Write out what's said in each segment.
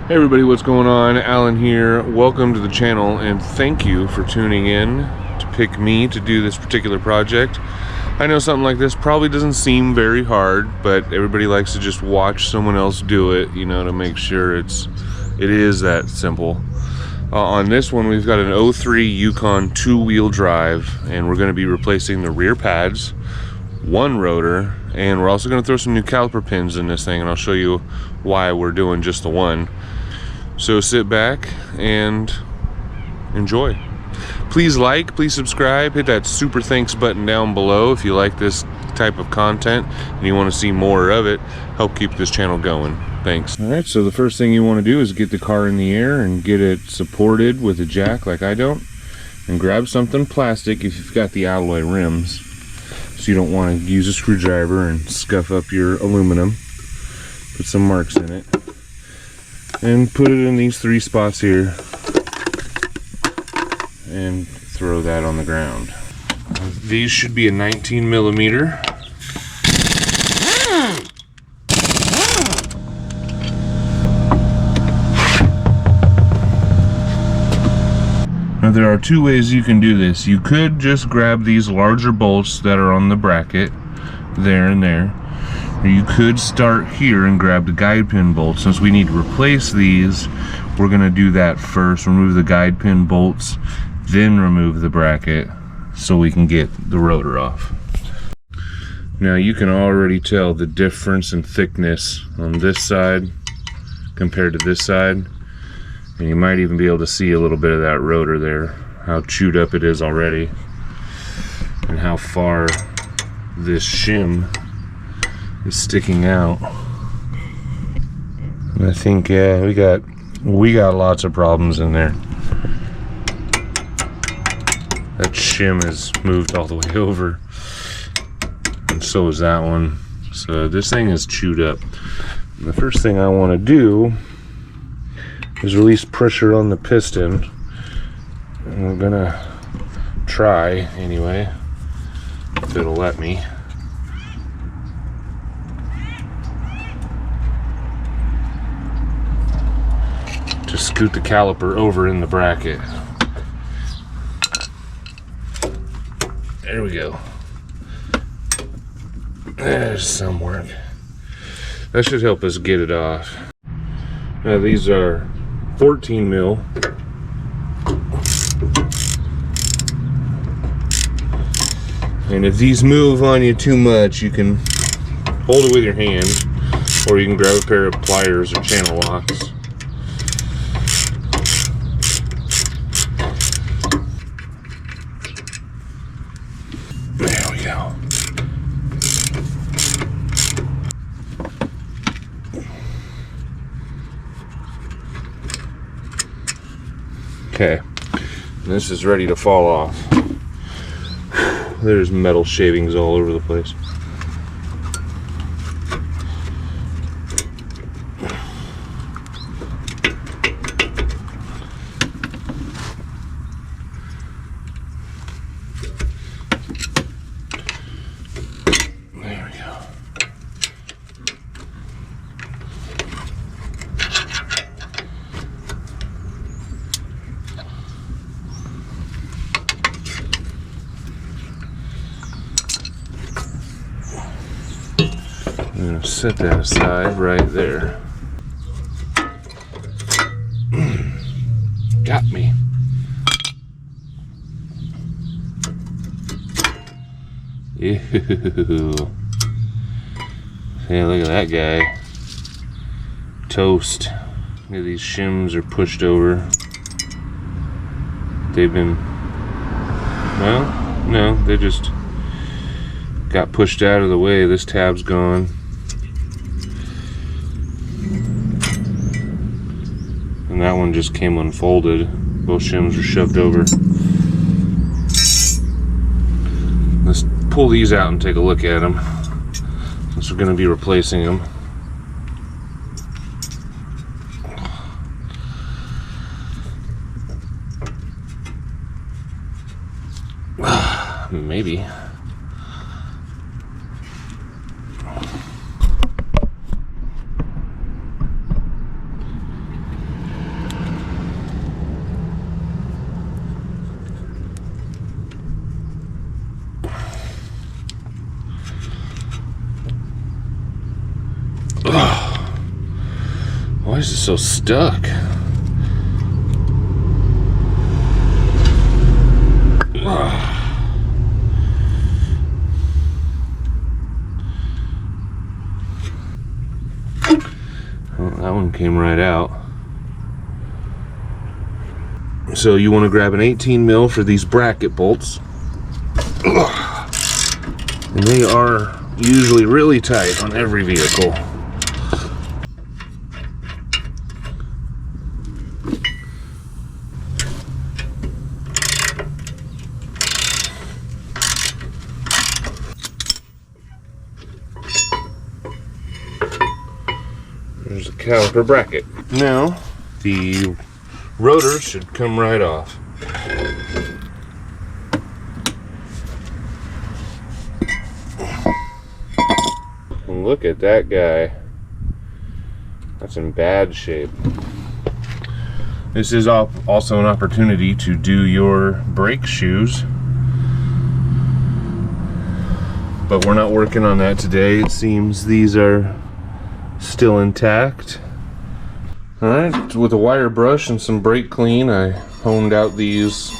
Hey everybody, what's going on? Alan here. Welcome to the channel and thank you for tuning in to pick me to do this particular project. I know something like this probably doesn't seem very hard, but everybody likes to just watch someone else do it, you know, to make sure it is that simple. On this one, we've got an 03 Yukon 2-wheel drive, and we're going to be replacing the rear pads, one rotor, and we're also going to throw some new caliper pins in this thing, and I'll show you why we're doing just the one. So sit back and enjoy. Please like, please subscribe, hit that super thanks button down below if you like this type of content and you want to see more of it. Help keep this channel going. Thanks. Alright, so the first thing you want to do is get the car in the air and get it supported with a jack like I don't, and grab something plastic if you've got the alloy rims, so you don't want to use a screwdriver and scuff up your aluminum. Put some marks in it and put it in these 3 spots here and throw that on the ground. These should be a 19 millimeter. Now there are 2 ways you can do this. You could just grab these larger bolts that are on the bracket there and there. You could start here and grab the guide pin bolts. Since we need to replace these, we're going to do that first. Remove the guide pin bolts, then remove the bracket so we can get the rotor off. Now you can already tell the difference in thickness on this side compared to this side. And you might even be able to see a little bit of that rotor there, how chewed up it is already, and how far this shim is sticking out. And I think, yeah, we got lots of problems in there. That shim has moved all the way over, and so is that one. So this thing is chewed up. And the first thing I want to do is release pressure on the piston, and we're gonna try anyway, if it'll let me. To scoot the caliper over in the bracket. There we go. There's some work. That should help us get it off. Now these are 14 mil. And if these move on you too much, you can hold it with your hand, or you can grab a pair of pliers or channel locks. There we go. Okay, this is ready to fall off. There's metal shavings all over the place. There we go. I'm going to set that aside right there. Got me. Ew. Hey, look at that guy. Toast. Look at these shims are pushed over. They've been, well, no, they just got pushed out of the way. This tab's gone. And that one just came unfolded. Both shims were shoved over. Let's pull these out and take a look at them, since we're going to be replacing them. Maybe. Why is it so stuck? Well, that one came right out. So you want to grab an 18 mil for these bracket bolts. And they are usually really tight on every vehicle. There's a caliper bracket. Now, the rotor should come right off. And look at that guy. That's in bad shape. This is also an opportunity to do your brake shoes. But we're not working on that today. It seems these are still intact. Alright, with a wire brush and some brake clean, I honed out these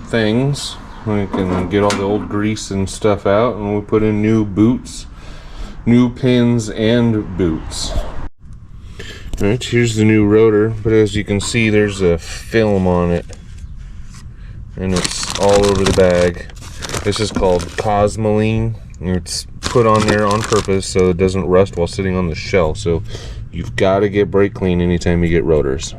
things. We can get all the old grease and stuff out, and we put in new boots, new pins and boots. Alright, here's the new rotor, but as you can see there's a film on it, and it's all over the bag. This is called Cosmoline. It's put on there on purpose so it doesn't rust while sitting on the shell. So you've got to get brake clean anytime you get rotors.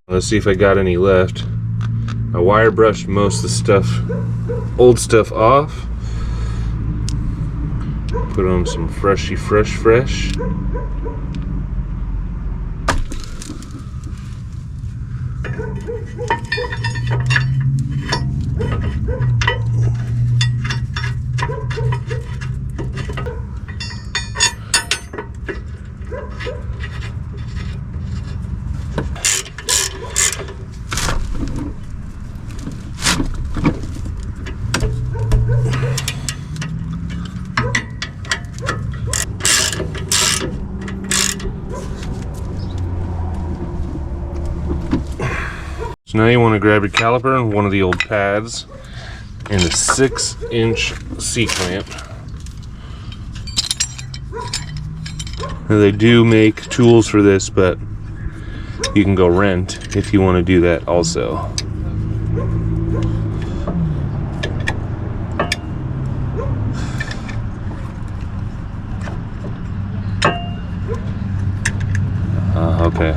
Let's see if I got any left. I wire brushed most of the stuff, old stuff off. Put on some fresh. So now you want to grab your caliper and one of the old pads and a 6-inch C-clamp. Now they do make tools for this, but you can go rent if you want to do that also. Okay.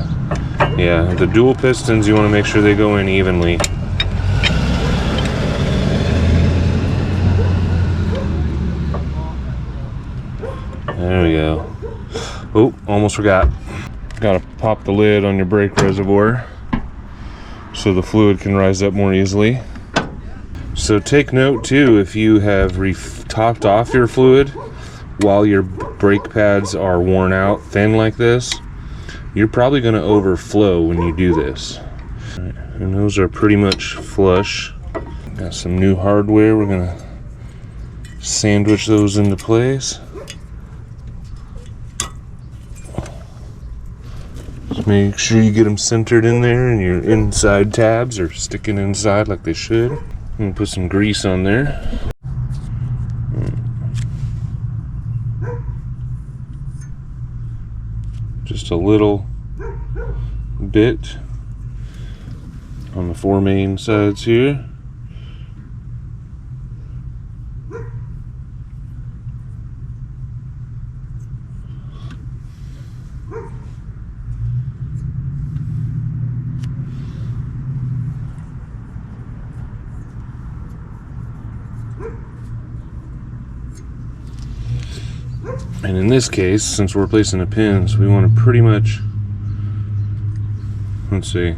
Yeah, the dual pistons, you want to make sure they go in evenly. There we go. Oh, almost forgot. Gotta pop the lid on your brake reservoir so the fluid can rise up more easily. So take note too, if you have topped off your fluid while your brake pads are worn out thin like this, you're probably going to overflow when you do this. Right, and those are pretty much flush. Got some new hardware. We're going to sandwich those into place. Just make sure you get them centered in there and your inside tabs are sticking inside like they should. I'm going to put some grease on there. Just a little bit on the 4 main sides here. And in this case, since we're replacing the pins, we want to pretty much, let's see,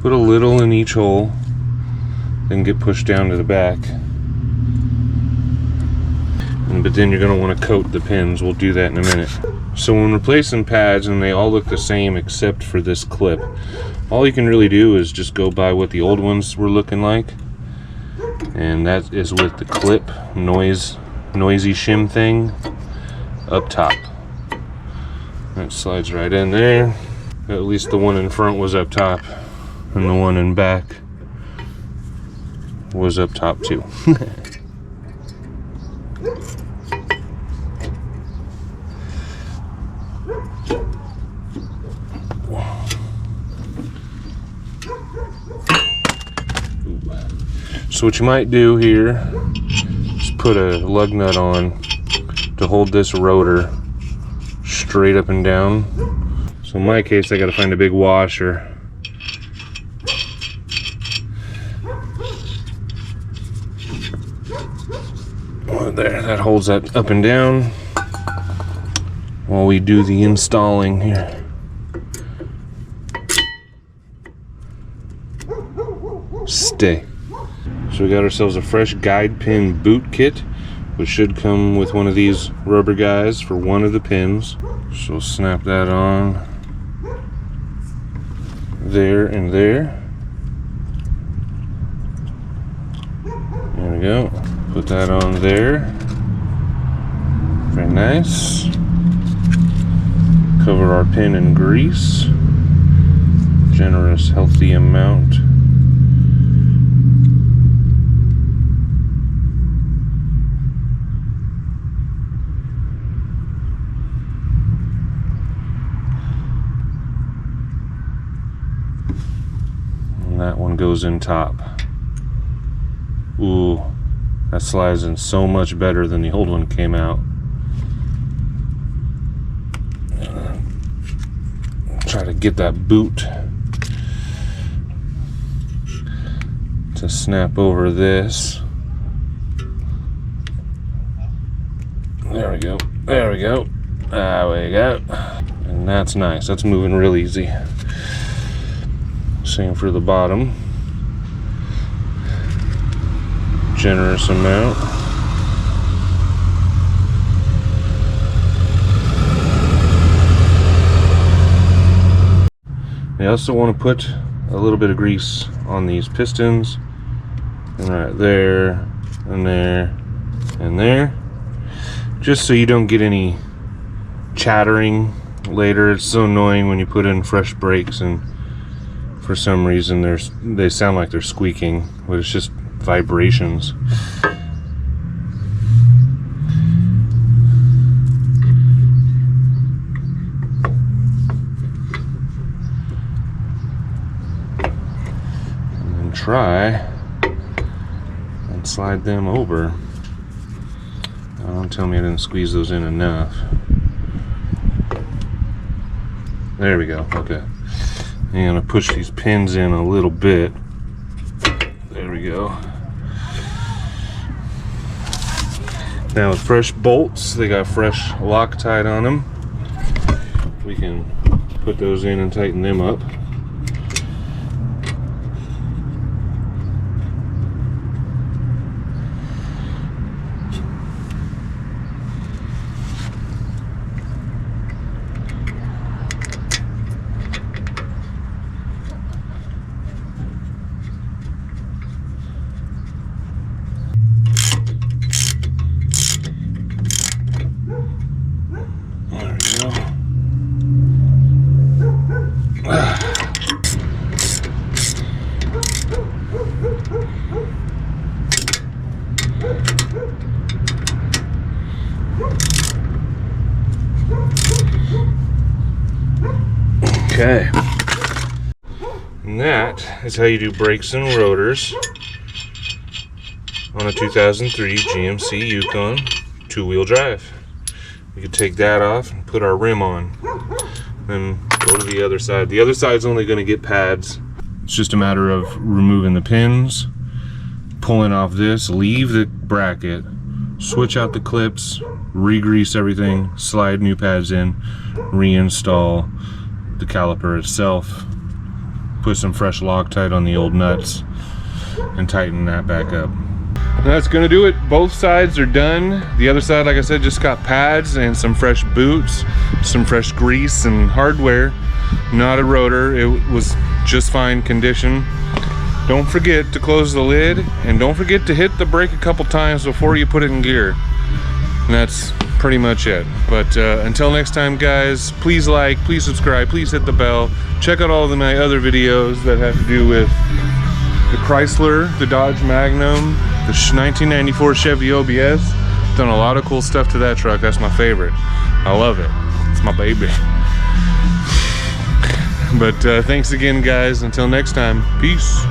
put a little in each hole, then get pushed down to the back. But then you're going to want to coat the pins. We'll do that in a minute. So when replacing pads, and they all look the same except for this clip, all you can really do is just go by what the old ones were looking like, and that is with the clip noisy shim thing up top. That slides right in there. At least the one in front was up top, and the one in back was up top too. So what you might do here is put a lug nut on to hold this rotor straight up and down. So in my case, I got to find a big washer. Oh, there, that holds that up and down while we do the installing here. Stay. So we got ourselves a fresh guide pin boot kit, which should come with one of these rubber guys for one of the pins. So we'll snap that on there and there. There we go. Put that on there. Very nice. Cover our pin in grease. Generous, healthy amount. That one goes in top. Ooh, that slides in so much better than the old one came out. Try to get that boot to snap over this. There we go. There we go. There we go. And that's nice. That's moving real easy. Same for the bottom. Generous amount. I also want to put a little bit of grease on these pistons, and right there, and there, and there, just so you don't get any chattering later. It's so annoying when you put in fresh brakes and for some reason they sound like they're squeaking, but it's just vibrations. And then try and slide them over. Don't tell me I didn't squeeze those in enough. There we go. Okay. I'm going to push these pins in a little bit. There we go. Now with fresh bolts, they got fresh Loctite on them. We can put those in and tighten them up. Okay, and that is how you do brakes and rotors on a 2003 GMC Yukon two-wheel drive. We could take that off and put our rim on, then go to the other side. The other side's only going to get pads. It's just a matter of removing the pins, pulling off this, leave the bracket, switch out the clips, re-grease everything, slide new pads in, reinstall the caliper itself, put some fresh Loctite on the old nuts, and tighten that back up. That's gonna do it. Both sides are done. The other side, like I said, just got pads and some fresh boots, some fresh grease and hardware. Not a rotor. It was just fine condition. Don't forget to close the lid, and don't forget to hit the brake a couple times before you put it in gear. And that's pretty much it. But until next time, guys, please like, please subscribe, please hit the bell. Check out all of my other videos that have to do with the Chrysler, the Dodge Magnum, the 1994 Chevy OBS. Done a lot of cool stuff to that truck. That's my favorite. I love it. It's my baby. But thanks again, guys. Until next time, peace.